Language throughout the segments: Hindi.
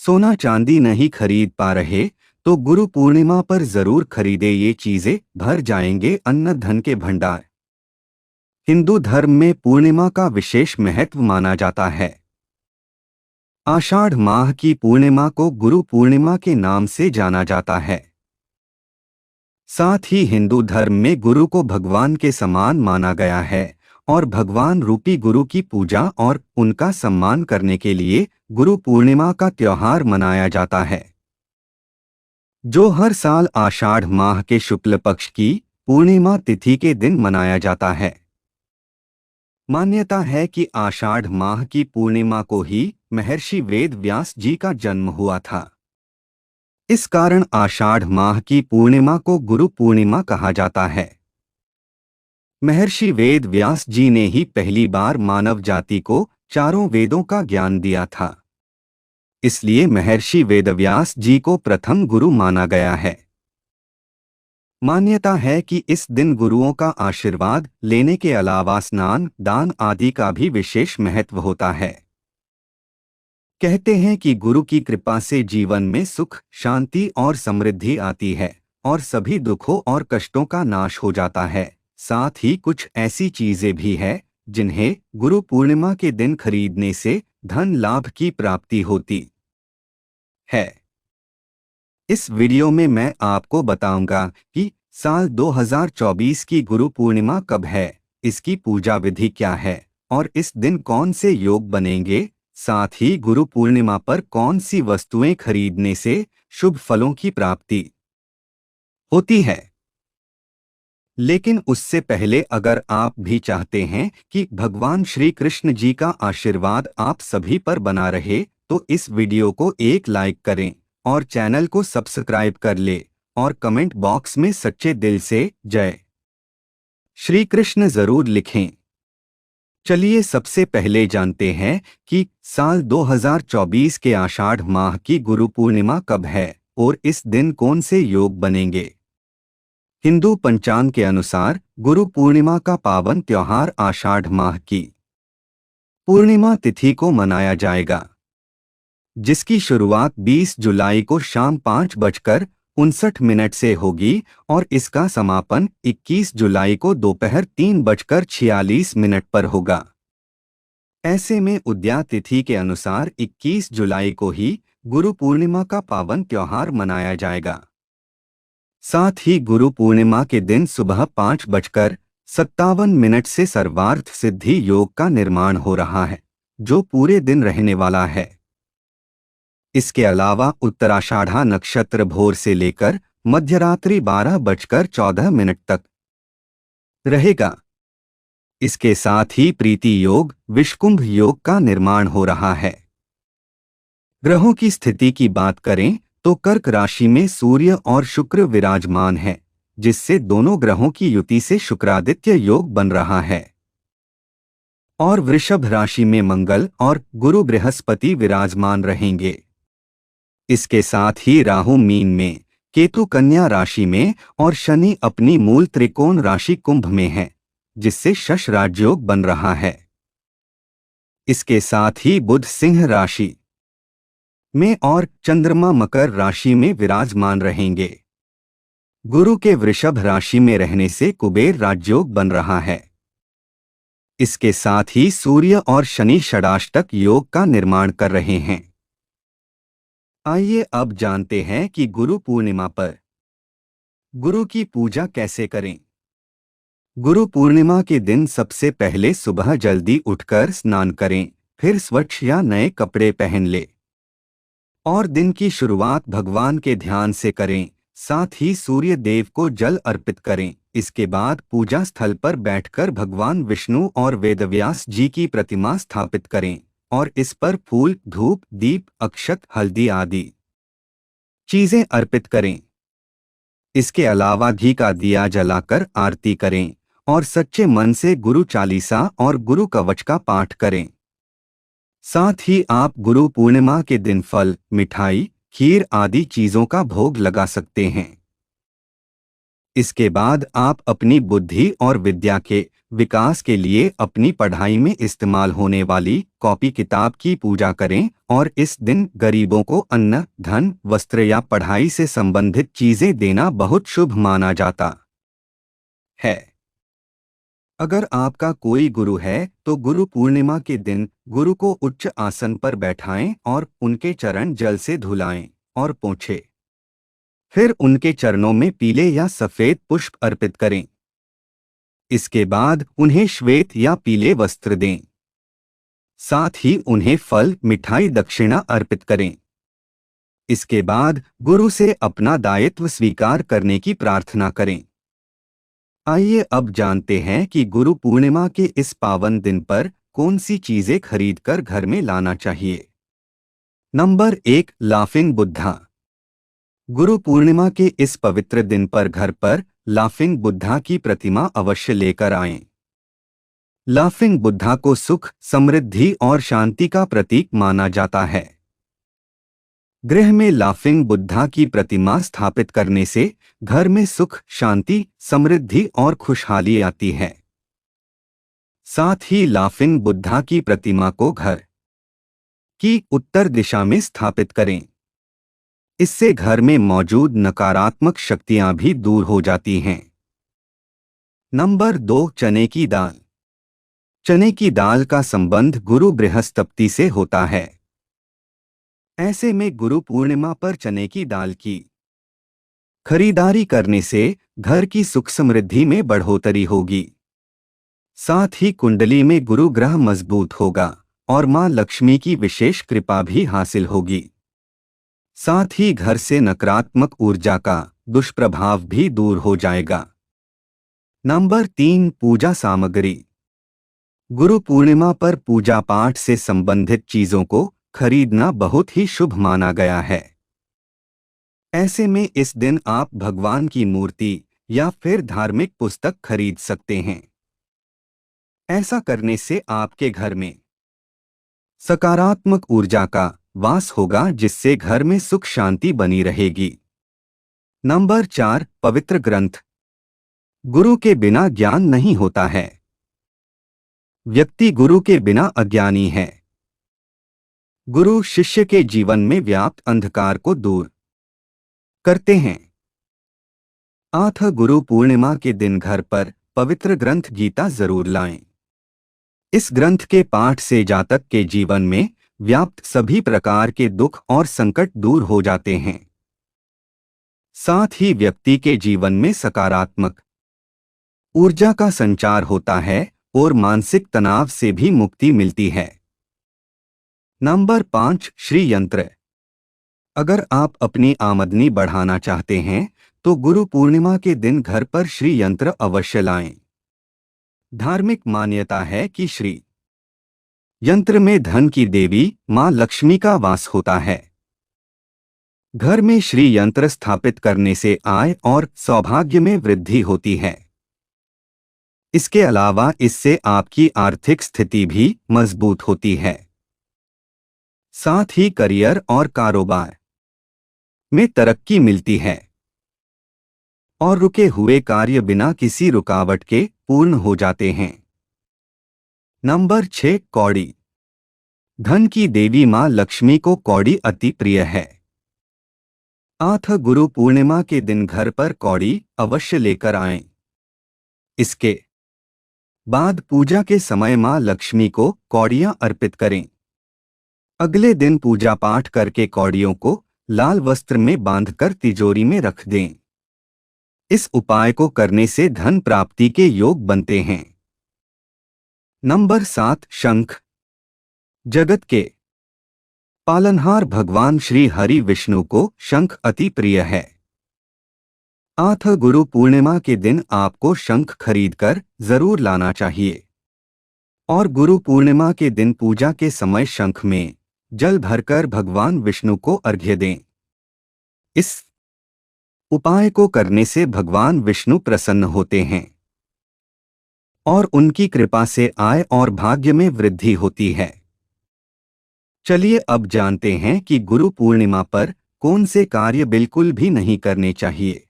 सोना चांदी नहीं खरीद पा रहे तो गुरु पूर्णिमा पर जरूर खरीदे, ये चीजें भर जाएंगे अन्न धन के भंडार। हिंदू धर्म में पूर्णिमा का विशेष महत्व माना जाता है। आषाढ़ माह की पूर्णिमा को गुरु पूर्णिमा के नाम से जाना जाता है। साथ ही हिंदू धर्म में गुरु को भगवान के समान माना गया है और भगवान रूपी गुरु की पूजा और उनका सम्मान करने के लिए गुरु पूर्णिमा का त्योहार मनाया जाता है, जो हर साल आषाढ़ माह के शुक्ल पक्ष की पूर्णिमा तिथि के दिन मनाया जाता है। मान्यता है कि आषाढ़ माह की पूर्णिमा को ही महर्षि वेद व्यास जी का जन्म हुआ था। इस कारण आषाढ़ माह की पूर्णिमा को गुरु पूर्णिमा कहा जाता है। महर्षि वेद व्यास जी ने ही पहली बार मानव जाति को चारों वेदों का ज्ञान दिया था, इसलिए महर्षि वेदव्यास जी को प्रथम गुरु माना गया है। मान्यता है कि इस दिन गुरुओं का आशीर्वाद लेने के अलावा स्नान, दान आदि का भी विशेष महत्व होता है। कहते हैं कि गुरु की कृपा से जीवन में सुख, शांति और समृद्धि आती है और सभी दुखों और कष्टों का नाश हो जाता है। साथ ही कुछ ऐसी चीजें भी हैं जिन्हें गुरु पूर्णिमा के दिन खरीदने से धन लाभ की प्राप्ति होती है। इस वीडियो में मैं आपको बताऊंगा कि साल 2024 की गुरु पूर्णिमा कब है, इसकी पूजा विधि क्या है और इस दिन कौन से योग बनेंगे। साथ ही गुरु पूर्णिमा पर कौन सी वस्तुएं खरीदने से शुभ फलों की प्राप्ति होती है। लेकिन उससे पहले अगर आप भी चाहते हैं कि भगवान श्री कृष्ण जी का आशीर्वाद आप सभी पर बना रहे तो इस वीडियो को एक लाइक करें और चैनल को सब्सक्राइब कर ले और कमेंट बॉक्स में सच्चे दिल से जय श्री कृष्ण जरूर लिखें। चलिए सबसे पहले जानते हैं कि साल 2024 के आषाढ़ माह की गुरु पूर्णिमा कब है और इस दिन कौन से योग बनेंगे। हिंदू पंचांग के अनुसार गुरु पूर्णिमा का पावन त्योहार आषाढ़ माह की पूर्णिमा तिथि को मनाया जाएगा, जिसकी शुरुआत 20 जुलाई को शाम 5:59 से होगी और इसका समापन 21 जुलाई को दोपहर 3:46 पर होगा। ऐसे में उदया तिथि के अनुसार 21 जुलाई को ही गुरु पूर्णिमा का पावन त्योहार मनाया जाएगा। साथ ही गुरु पूर्णिमा के दिन सुबह 5:57 से सर्वार्थ सिद्धि योग का निर्माण हो रहा है, जो पूरे दिन रहने वाला है। इसके अलावा उत्तराषाढ़ा नक्षत्र भोर से लेकर मध्यरात्रि 12:14 तक रहेगा। इसके साथ ही प्रीति योग, विषकुंभ योग का निर्माण हो रहा है। ग्रहों की स्थिति की बात करें तो कर्क राशि में सूर्य और शुक्र विराजमान है, जिससे दोनों ग्रहों की युति से शुक्रादित्य योग बन रहा है। और वृषभ राशि में मंगल और गुरु बृहस्पति विराजमान रहेंगे। इसके साथ ही राहु मीन में, केतु कन्या राशि में और शनि अपनी मूल त्रिकोण राशि कुंभ में है, जिससे शश राजयोग बन रहा है। इसके साथ ही बुध सिंह राशि में और चंद्रमा मकर राशि में विराजमान रहेंगे। गुरु के वृषभ राशि में रहने से कुबेर राजयोग बन रहा है। इसके साथ ही सूर्य और शनि षडाष्टक योग का निर्माण कर रहे हैं। आइए अब जानते हैं कि गुरु पूर्णिमा पर गुरु की पूजा कैसे करें। गुरु पूर्णिमा के दिन सबसे पहले सुबह जल्दी उठकर स्नान करें, फिर स्वच्छ या नए कपड़े पहन ले और दिन की शुरुआत भगवान के ध्यान से करें। साथ ही सूर्य देव को जल अर्पित करें। इसके बाद पूजा स्थल पर बैठकर भगवान विष्णु और वेदव्यास जी की प्रतिमा स्थापित करें और इस पर फूल, धूप, दीप, अक्षत, हल्दी आदि चीजें अर्पित करें। इसके अलावा घी का दिया जलाकर आरती करें और सच्चे मन से गुरु चालीसा और गुरु कवच का पाठ करें। साथ ही आप गुरु पूर्णिमा के दिन फल, मिठाई, खीर आदि चीजों का भोग लगा सकते हैं। इसके बाद आप अपनी बुद्धि और विद्या के विकास के लिए अपनी पढ़ाई में इस्तेमाल होने वाली कॉपी किताब की पूजा करें और इस दिन गरीबों को अन्न, धन, वस्त्र या पढ़ाई से संबंधित चीजें देना बहुत शुभ माना जाता है। अगर आपका कोई गुरु है तो गुरु पूर्णिमा के दिन गुरु को उच्च आसन पर बैठाएं और उनके चरण जल से धुलाएं और पोंछें। फिर उनके चरणों में पीले या सफेद पुष्प अर्पित करें। इसके बाद उन्हें श्वेत या पीले वस्त्र दें। साथ ही उन्हें फल, मिठाई, दक्षिणा अर्पित करें। इसके बाद गुरु से अपना दायित्व स्वीकार करने की प्रार्थना करें। आइए अब जानते हैं कि गुरु पूर्णिमा के इस पावन दिन पर कौन सी चीजें खरीदकर घर में लाना चाहिए। Number 1, laughing Buddha. गुरु पूर्णिमा के इस पवित्र दिन पर घर पर लाफिंग बुद्धा की प्रतिमा अवश्य लेकर आएं। लाफिंग बुद्धा को सुख, समृद्धि और शांति का प्रतीक माना जाता है। गृह में लाफिंग बुद्धा की प्रतिमा स्थापित करने से घर में सुख, शांति, समृद्धि और खुशहाली आती है। साथ ही लाफिंग बुद्धा की प्रतिमा को घर की उत्तर दिशा में स्थापित करें। इससे घर में मौजूद नकारात्मक शक्तियां भी दूर हो जाती हैं। नंबर 2, चने की दाल। चने की दाल का संबंध गुरु बृहस्पति से होता है। ऐसे में गुरु पूर्णिमा पर चने की दाल की खरीदारी करने से घर की सुख समृद्धि में बढ़ोतरी होगी। साथ ही कुंडली में गुरु ग्रह मजबूत होगा और मां लक्ष्मी की विशेष कृपा भी हासिल होगी। साथ ही घर से नकारात्मक ऊर्जा का दुष्प्रभाव भी दूर हो जाएगा। नंबर 3, पूजा सामग्री। गुरु पूर्णिमा पर पूजा पाठ से संबंधित चीजों को खरीदना बहुत ही शुभ माना गया है। ऐसे में इस दिन आप भगवान की मूर्ति या फिर धार्मिक पुस्तक खरीद सकते हैं। ऐसा करने से आपके घर में सकारात्मक ऊर्जा का वास होगा, जिससे घर में सुख शांति बनी रहेगी। नंबर 4, पवित्र ग्रंथ। गुरु के बिना ज्ञान नहीं होता है। व्यक्ति गुरु के बिना अज्ञानी है। गुरु शिष्य के जीवन में व्याप्त अंधकार को दूर करते हैं। गुरु पूर्णिमा के दिन घर पर पवित्र ग्रंथ गीता जरूर लाएं। इस ग्रंथ के पाठ से जातक के जीवन में व्याप्त सभी प्रकार के दुख और संकट दूर हो जाते हैं। साथ ही व्यक्ति के जीवन में सकारात्मक ऊर्जा का संचार होता है और मानसिक तनाव से भी मुक्ति मिलती है। नंबर 5, श्री यंत्र। अगर आप अपनी आमदनी बढ़ाना चाहते हैं तो गुरु पूर्णिमा के दिन घर पर श्री यंत्र अवश्य लाएं। धार्मिक मान्यता है कि श्री यंत्र में धन की देवी मां लक्ष्मी का वास होता है। घर में श्री यंत्र स्थापित करने से आय और सौभाग्य में वृद्धि होती है। इसके अलावा इससे आपकी आर्थिक स्थिति भी मजबूत होती है। साथ ही करियर और कारोबार में तरक्की मिलती है और रुके हुए कार्य बिना किसी रुकावट के पूर्ण हो जाते हैं। नंबर 6, कौड़ी। धन की देवी मां लक्ष्मी को कौड़ी अति प्रिय है। गुरु पूर्णिमा के दिन घर पर कौड़ी अवश्य लेकर आएं। इसके बाद पूजा के समय मां लक्ष्मी को कौड़ियां अर्पित करें। अगले दिन पूजा पाठ करके कौड़ियों को लाल वस्त्र में बांधकर तिजोरी में रख दें। इस उपाय को करने से धन प्राप्ति के योग बनते हैं। नंबर 7, शंख। जगत के पालनहार भगवान श्री हरि विष्णु को शंख अति प्रिय है। गुरु पूर्णिमा के दिन आपको शंख खरीदकर जरूर लाना चाहिए और गुरु पूर्णिमा के दिन पूजा के समय शंख में जल भरकर भगवान विष्णु को अर्घ्य दें। इस उपाय को करने से भगवान विष्णु प्रसन्न होते हैं और उनकी कृपा से आय और भाग्य में वृद्धि होती है। चलिए अब जानते हैं कि गुरु पूर्णिमा पर कौन से कार्य बिल्कुल भी नहीं करने चाहिए।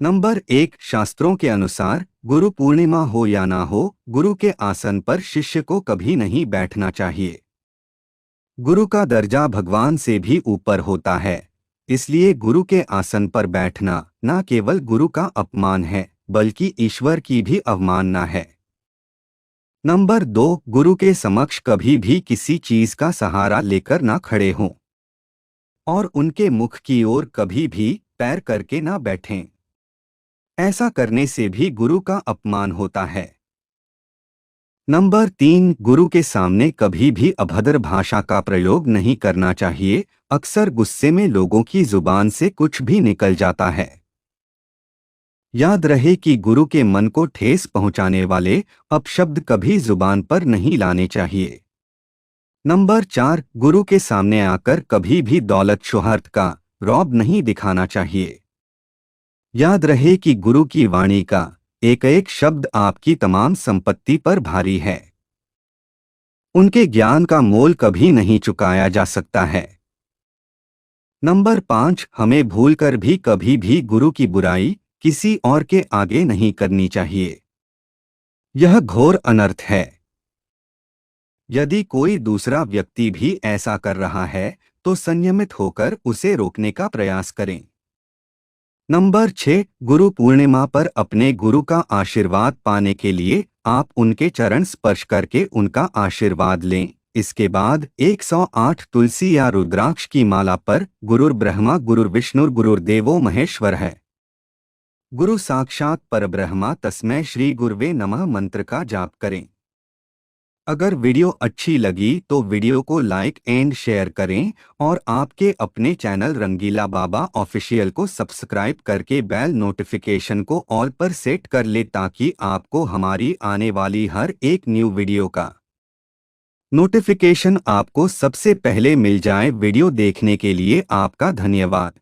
नंबर 1, शास्त्रों के अनुसार गुरु पूर्णिमा हो या ना हो, गुरु के आसन पर शिष्य को कभी नहीं बैठना चाहिए। गुरु का दर्जा भगवान से भी ऊपर होता है, इसलिए गुरु के आसन पर बैठना न केवल गुरु का अपमान है बल्कि ईश्वर की भी अवमानना है। नंबर 2, गुरु के समक्ष कभी भी किसी चीज का सहारा लेकर ना खड़े हों और उनके मुख की ओर कभी भी पैर करके ना बैठें। ऐसा करने से भी गुरु का अपमान होता है। नंबर 3, गुरु के सामने कभी भी अभद्र भाषा का प्रयोग नहीं करना चाहिए। अक्सर गुस्से में लोगों की जुबान से कुछ भी निकल जाता है। याद रहे कि गुरु के मन को ठेस पहुंचाने वाले अपशब्द कभी जुबान पर नहीं लाने चाहिए। नंबर 4, गुरु के सामने आकर कभी भी दौलत शोहरत का रौब नहीं दिखाना चाहिए। याद रहे कि गुरु की वाणी का एक एक शब्द आपकी तमाम संपत्ति पर भारी है। उनके ज्ञान का मोल कभी नहीं चुकाया जा सकता है। नंबर 5, हमें भूलकर भी कभी भी गुरु की बुराई किसी और के आगे नहीं करनी चाहिए। यह घोर अनर्थ है। यदि कोई दूसरा व्यक्ति भी ऐसा कर रहा है तो संयमित होकर उसे रोकने का प्रयास करें। नंबर 6, गुरु पूर्णिमा पर अपने गुरु का आशीर्वाद पाने के लिए आप उनके चरण स्पर्श करके उनका आशीर्वाद लें। इसके बाद 108 तुलसी या रुद्राक्ष की माला पर गुरुर् ब्रह्मा गुरुर् विष्णु गुरुर्देवो महेश्वर है, गुरु साक्षात परब्रह्मा तस्मै श्री गुरुवे नमः मंत्र का जाप करें। अगर वीडियो अच्छी लगी तो वीडियो को लाइक एंड शेयर करें और आपके अपने चैनल रंगीला बाबा ऑफिशियल को सब्सक्राइब करके बेल नोटिफिकेशन को ऑल पर सेट कर ले ताकि आपको हमारी आने वाली हर एक न्यू वीडियो का नोटिफिकेशन आपको सबसे पहले मिल जाए। वीडियो देखने के लिए आपका धन्यवाद।